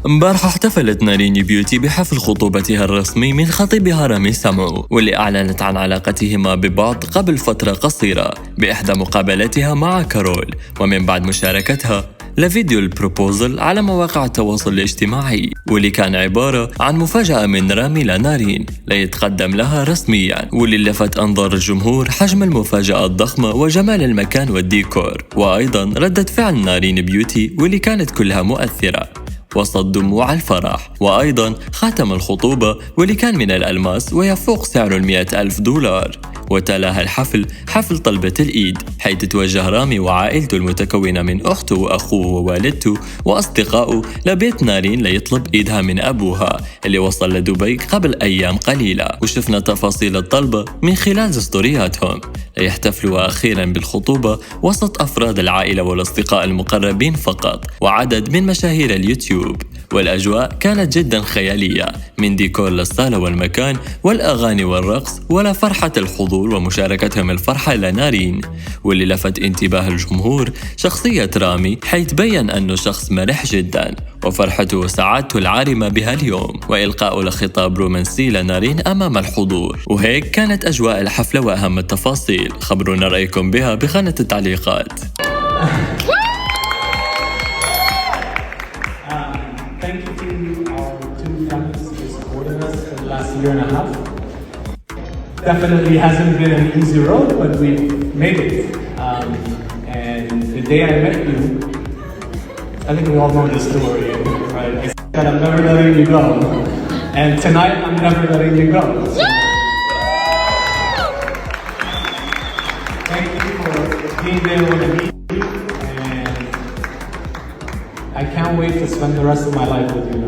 امبارح احتفلت نارين بيوتي بحفل خطوبتها الرسمي من خطيبها رامي سمعو، واللي أعلنت عن علاقتهما ببعض قبل فترة قصيرة بإحدى مقابلاتها مع كارول، ومن بعد مشاركتها لفيديو البروبوزل على مواقع التواصل الاجتماعي، واللي كان عبارة عن مفاجأة من رامي لنارين ليتقدم لها رسميا، واللي لفت أنظار الجمهور حجم المفاجأة الضخمة وجمال المكان والديكور، وأيضا ردة فعل نارين بيوتي واللي كانت كلها مؤثرة وسط دموع الفرح. وأيضا خاتم الخطوبة واللي كان من الألماس ويفوق سعره $100,000. وتلاها الحفل حفل طلبة الإيد، حيث توجه رامي وعائلته المتكونة من أخته وأخوه ووالدته وأصدقائه لبيت نارين ليطلب إيدها من أبوها اللي وصل لدبي قبل أيام قليلة، وشفنا تفاصيل الطلبة من خلال ستورياتهم ليحتفلوا أخيرا بالخطوبة وسط أفراد العائلة والأصدقاء المقربين فقط وعدد من مشاهير اليوتيوب. والأجواء كانت جدا خيالية، من ديكور للصالة والمكان والأغاني والرقص ولا فرحة الحضور ومشاركتهم الفرحة لنارين. واللي لفت انتباه الجمهور شخصية رامي، حيث بيّن أنه شخص مرح جدا وفرحته وسعادته العارمة بها اليوم، وإلقاء لخطاب رومانسي لنارين أمام الحضور. وهيك كانت أجواء الحفلة وأهم التفاصيل. خبرونا رأيكم بها بخانة التعليقات. Thank you to our two families for supporting us for the last year and a half. Definitely hasn't been an easy road, but we've made it. And the day I met you, I think we all know the story, right? I said that I'm never letting you go. And tonight, I'm never letting you go. So, thank you for being there when I need you. And I can't wait to spend the rest of my life with you.